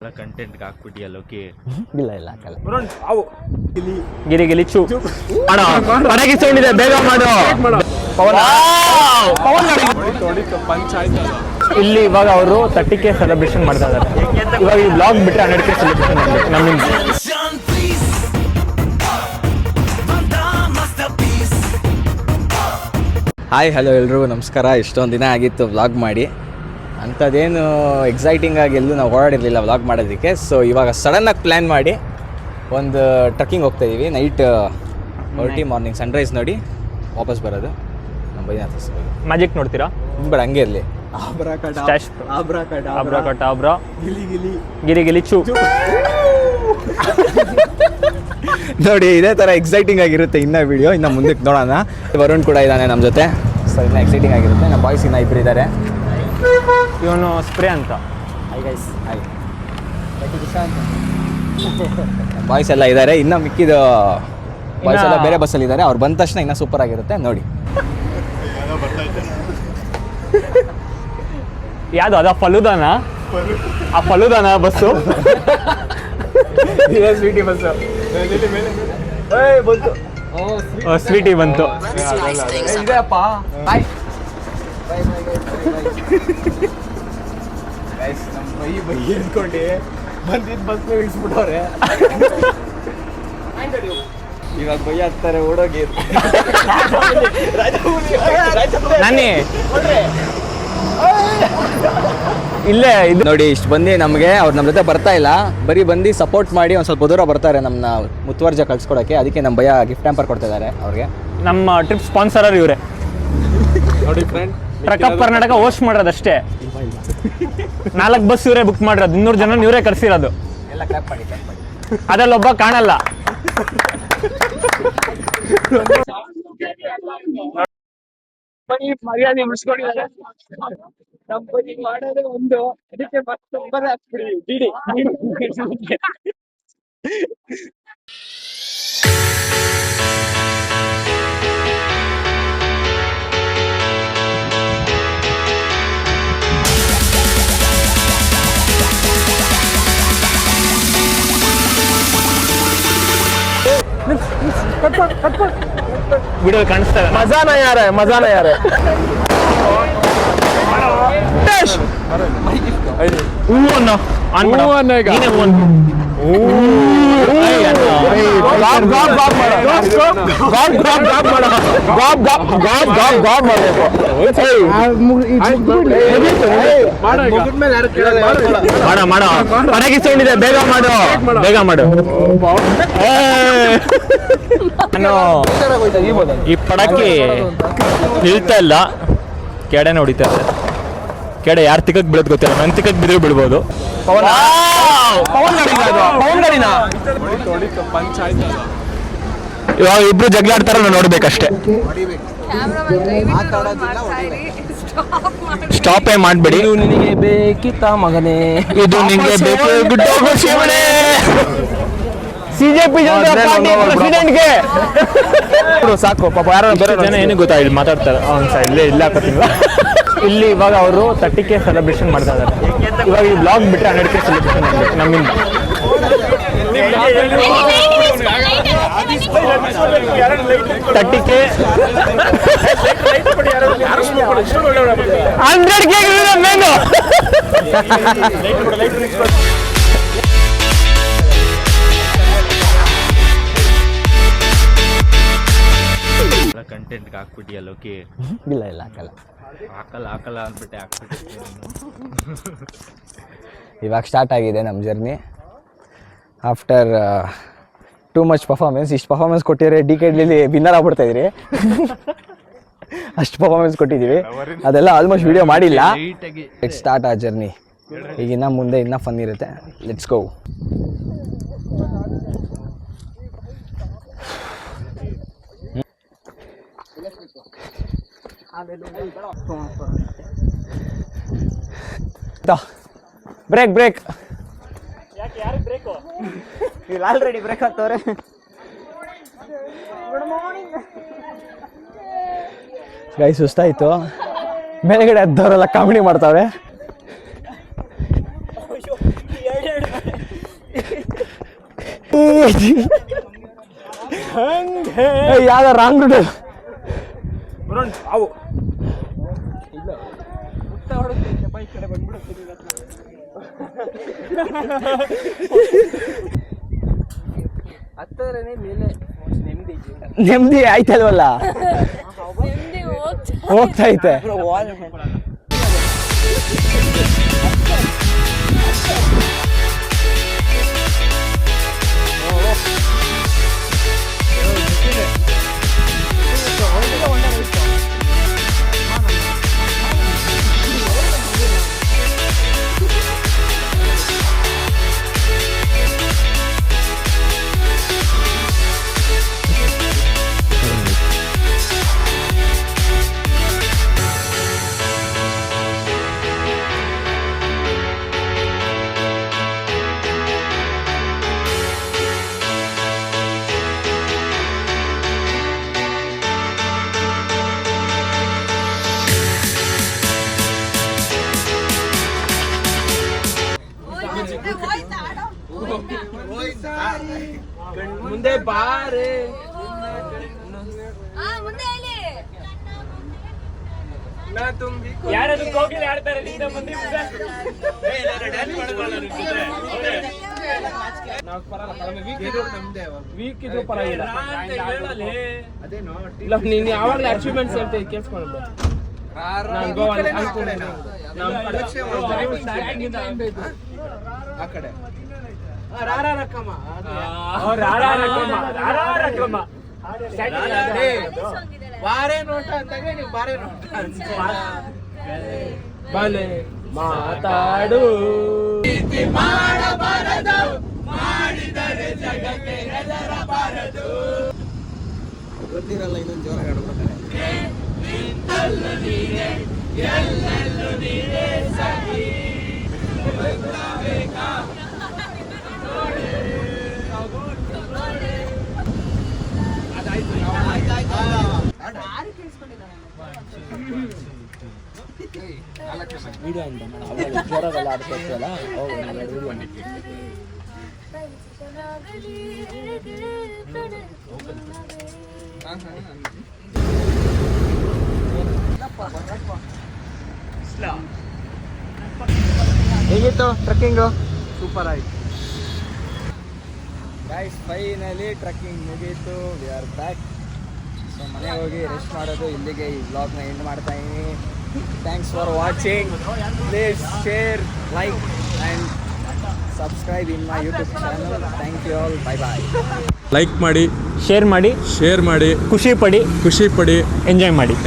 Content ಹಾಕ್ಬಿಟ್ಟಿಯಲ್ಲ. Okay, ಇಲ್ಲ ಇಲ್ಲ ಹಾಕಲ್ಲ. ಗಿರಿ ಗಿಲಿಚ್ಚು ಪಟಾಕಿ ಸೌಂಡ್ ಇದೆ, ಬೇಗ ಮಾಡು. ಇಲ್ಲಿ ಇವಾಗ ಅವರು 30K ಸೆಲೆಬ್ರೇಷನ್ ಮಾಡ್ತಾ ಇದ್ದಾರೆ. ಇವಾಗ ಈ ಬ್ಲಾಗ್ ಬಿಟ್ಟರೆ 100K ಸೆಲೆಬ್ರೇಷನ್ ಮಾಡಬೇಕು ನಮ್ಮಿಂದ. ಹಾಯ್ ಹಲೋ ಎಲ್ರಿಗೂ ನಮಸ್ಕಾರ. ಇಷ್ಟೊಂದು ದಿನ ಆಗಿತ್ತು ವ್ಲಾಗ್ ಮಾಡಿ, ಅಂಥದ್ದೇನು ಎಕ್ಸೈಟಿಂಗ್ ಆಗಿ ಎಲ್ಲೂ ನಾವು ಓಡಾಡಿರಲಿಲ್ಲ ವ್ಲಾಗ್ ಮಾಡೋದಕ್ಕೆ. ಸೊ ಇವಾಗ ಸಡನ್ನಾಗಿ ಪ್ಲ್ಯಾನ್ ಮಾಡಿ ಒಂದು ಟ್ರಕ್ಕಿಂಗ್ ಹೋಗ್ತಾಯಿದ್ದೀವಿ. ನೈಟ್ ಹೊರಟಿ ಮಾರ್ನಿಂಗ್ ಸನ್ರೈಸ್ ನೋಡಿ ವಾಪಸ್ ಬರೋದು. ನಮ್ಮ ಬೈನಾಥ ಮ್ಯಾಜಿಕ್ ನೋಡ್ತೀರಾ? ಬೇಡ, ಹಂಗೆ ಇರಲಿ. ಗಿರಿ ಗಿಲಿಚ್ಚು ನೋಡಿ, ಇದೇ ಥರ ಎಕ್ಸೈಟಿಂಗ್ ಆಗಿರುತ್ತೆ. ಇನ್ನೂ ವಿಡಿಯೋ ಇನ್ನು ಮುಂದಕ್ಕೆ ನೋಡೋಣ. ವರುಣ್ ಕೂಡ ಇದ್ದಾನೆ ನಮ್ಮ ಜೊತೆ, ಸೊ ಇನ್ನೂ ಎಕ್ಸೈಟಿಂಗ್ ಆಗಿರುತ್ತೆ. ನಮ್ಮ ಬಾಯ್ಸ್ ಇನ್ನೂ ಇಬ್ಬರು ಇದ್ದಾರೆ. ಇವನು ಸ್ಪ್ರೇ ಅಂತ. Hi guys, hi. ಬಾಯ್ಸ್ ಎಲ್ಲ ಇದ್ದಾರೆ. ಇನ್ನು ಮಿಕ್ಕಿದ ಬಾಯ್ಸ್ ಎಲ್ಲ ಬೇರೆ ಬಸ್ಸಲ್ಲಿ ಇದ್ದಾರೆ. ಅವ್ರು ಬಂದ ತಕ್ಷಣ ಇನ್ನೂ ಸೂಪರ್ ಆಗಿರುತ್ತೆ ನೋಡಿ. ಯಾವುದು ಅದ ಫಲೂದಾನ? ಆ ಫಲೂದಾನ ಬಸ್ಸು ಸ್ವೀಟಿ ಬಸ್ಸು ಬಂತು. ಸ್ವೀಟಿ ಬಂತು. ಇದೆಯಪ್ಪ. ಹಾಯ್ ನಮ್ಮ ಬೈ ಅಂದ್ಕೊಂಡು ಬಂದಿದ್ದು ಬಸ್ ಇಳಿಸ್ಬಿಟ್ಟವ್ರೆ. ಇವಾಗ ಬೈ ಹಾಕ್ತಾರೆ ಓಡೋಗಿ. ನಾನೇ ಇಲ್ಲೇ ಇದು ನೋಡಿ, ಇಷ್ಟು ಬಂದು ನಮಗೆ ಅವ್ರು ನಮ್ಮ ಜೊತೆ ಬರ್ತಾ ಇಲ್ಲ, ಬರೀ ಬಂದು ಸಪೋರ್ಟ್ ಮಾಡಿ ಒಂದು ಸ್ವಲ್ಪ ದೂರ ಬರ್ತಾರೆ ನಮ್ಮನ್ನ ಮುತುವರ್ಜ ಕಳ್ಸ್ಕೊಡೋಕ್ಕೆ. ಅದಕ್ಕೆ ನಮ್ಮ ಭಯ ಗಿಫ್ಟ್ ಹ್ಯಾಂಪರ್ ಕೊಡ್ತಾ ಇದ್ದಾರೆ ಅವ್ರಿಗೆ. ನಮ್ಮ ಟ್ರಿಪ್ ಸ್ಪಾನ್ಸರರ್ ಇವರೇ ನೋಡಿ friend. Truck up Karnataka host ಮಾಡೋದಷ್ಟೇ. 4 ಬಸ್ ಇವರೇ ಬುಕ್ ಮಾಡಿರೋದು, 200 ಜನ ಇವರೇ ಕರ್ಸಿರೋದು. ಎಲ್ಲ ಕ್ಲಾಪ್ ಮಾಡಿ. ಅದ್ರಲ್ಲಿ ಒಬ್ಬ ಕಾಣಲ್ಲ. ಮರ್ಯಾದೆ ಉಳಿಸ್ಕೊಂಡಿದ್ದಾರೆ. ಕಂಪನಿ ಮಾಡೋದೇ ಒಂದು, ಅದಕ್ಕೆ ಮತ್ತೊಬ್ಬರ ಬಿಡಿ. ವಿಡಿಯೋ ಕಾಣಿಸ್ತಾ ಇದೆ. ಮಜಾನ ಯಾರ ಹೂವನ್ನು ಆನ್ ಮಾಡು. ನೀನೇ ಹೂವನ್ನು. ಮಾಡ ಪಟಾಕಿ ಸೌಂಡ್ ಇದೆ, ಬೇಗ ಮಾಡು. ಈ ಪಟಾಕಿ ನಿಲ್ತಾ ಇಲ್ಲ, ಕೆಡೆನೇ ಹೊಡಿತಾ ಇದೆ. ಕೆಡೆ ಯಾರು ತಿಕ್ಕಕ್ಕೆ ಬೀಳೋದು ಗೊತ್ತಿಲ್ಲ, ನನ್ ತಿಕ್ಕಕ್ಕೆ ಬಿದ್ರೆ ಬಿಡ್ಬೋದು. ಪವನ್ ಗಾಡಿನ ಇವಾಗ ಇಬ್ರು ಜಗಳಾಡ್ತಾರ, ನಾವು ನೋಡ್ಬೇಕಷ್ಟೇ. ಸ್ಟಾಪೇ ಮಾಡ್ಬೇಡಿ. ಇದು ನಿನಗೆ ಬೇಕಿತ್ತ ಮಗನೇ, ಇದು ನಿಂಗೆ ಬೇಕು ಗುಡ್ಡೋಗು ಶಿವನೇ. CJP ಪ್ರೆಸಿಡೆಂಟ್ಗೆ ಸಾಕು ಪಾಪ. ಯಾರು ಬೇರೆ ಜನ ಏನು ಗೊತ್ತಾಗಿಲ್ಲ ಮಾತಾಡ್ತಾರೆ. ಇಲ್ಲ ಹಾಕೋತಿಲ್ವ. ಇಲ್ಲಿ ಇವಾಗ ಅವರು 30K ಸೆಲೆಬ್ರೇಷನ್ ಮಾಡ್ತಾ ಇದ್ದಾರೆ. ಇವಾಗ ಈ ಬ್ಲಾಗ್ ಬಿಟ್ಟರೆ 100K ಸೆಲೆಬ್ರೇಷನ್ ಮಾಡಬೇಕು ನಮ್ಮಿಂದ. 30K 100K main. Content ಹಾಕ್ಬಿಟ್ಟಿಯಲ್ಲ. Okay, ಇಲ್ಲ ಇಲ್ಲ ಹಾಕಲ್ಲ. ಹಾಕಲ್ಲ ಅಂದ್ಬಿಟ್ಟೆ ಹಾಕ್ಬಿಟ್ಟೆ. ಇವಾಗ ಸ್ಟಾರ್ಟ್ ಆಗಿದೆ ನಮ್ಮ journey. After too much performance. ಇಷ್ಟು ಪರ್ಫಾರ್ಮೆನ್ಸ್ ಕೊಟ್ಟಿದ್ರೆ DKDಲಿ ವಿನ್ನರ್ ಆಗ್ಬಿಡ್ತಾಯಿದ್ರಿ. ಅಷ್ಟು ಪರ್ಫಾರ್ಮೆನ್ಸ್ ಕೊಟ್ಟಿದ್ದೀವಿ. ಅದೆಲ್ಲ ಆಲ್ಮೋಸ್ಟ್ ವಿಡಿಯೋ ಮಾಡಿಲ್ಲ. ಇಟ್ ಸ್ಟಾರ್ಟ್ ಆ ಜರ್ನಿ. ಈಗಿನ್ನ ಮುಂದೆ ಇನ್ನೂ ಫನ್ ಇರುತ್ತೆ. Let's go. ಬ್ರೇಕ್ ಇಲ್ಲಿ ಆಲ್ರೆಡಿ ಬ್ರೇಕ್ ಆಗ್ತವ್ರೆ. ಗೈ ಸುಸ್ತಾಯಿತು. ಮೇಲ್ಗಡೆ ಹದ್ದವರೆಲ್ಲ ಕಾಮಿಡಿ ಮಾಡ್ತಾವ್ರೆ. ಯಾವ್ದ ರಾಂಗ್ ರೂಟ್ ಅವು ನೆಮ್ಮದಿ ಆಯ್ತಲ್ವಲ್ಲ ಹೋಗ್ತಾ ಐತೆ ಮುಂದೆ ಬಾರೆ ಯಾರಾದ್ರೂ ಕೋಗಿಲೆ ಆಡ್ತಾರೆ ವೀಕ್ ಇದ್ರು ಪರವಾಗಿಲ್ಲ. ಇಲ್ಲ ನೀನು ಯಾವಾಗಲೂ ಅಚೀವ್ಮೆಂಟ್ಸ್ ಹೇಳ್ತೀವಿ ಕೇಳಿಸ್ಕೊಂಡು ನಾನು ಗೋವಾಲಿ ಅನ್ಕೊಂಡಿದ್ದೀನಿ. ಬಾಲೆ ಮಾತಾಡು ಗೊತ್ತಿರಲ್ಲ ಇನ್ನೊಂದು ಜೋರಾಗಿ ಆಡ್ಬೇಕಾರೆ ವಿಡಿಯೋ ಅಂತ ಜೋರಾಗೆಲ್ಲ ಆಡ್ತಿರ್ತೀವಲ್ಲ ಹೇಗಿತ್ತು ಟ್ರಕ್ಕಿಂಗು? ಸೂಪರ್ ಆಯ್ತು ಗೈಸ್. ಫೈನಲಿ ಟ್ರಕ್ಕಿಂಗ್ ಮುಗೀತು. We are back. ಸೊ ಮನೆಗೆ ಹೋಗಿ ರೆಸ್ಟ್ ಮಾಡೋದು. ಇಲ್ಲಿಗೆ ಈ ವ್ಲಾಗ್ನ ಎಂಡ್ ಮಾಡ್ತಾ ಇದ್ದೀನಿ. Thanks for watching. Please share, like and subscribe in my YouTube channel. Thank you all. Bye bye. Like ಮಾಡಿ, ಶೇರ್ ಮಾಡಿ, ಖುಷಿ ಪಡಿ, ಖುಷಿ ಪಡಿ, ಎಂಜಾಯ್ ಮಾಡಿ.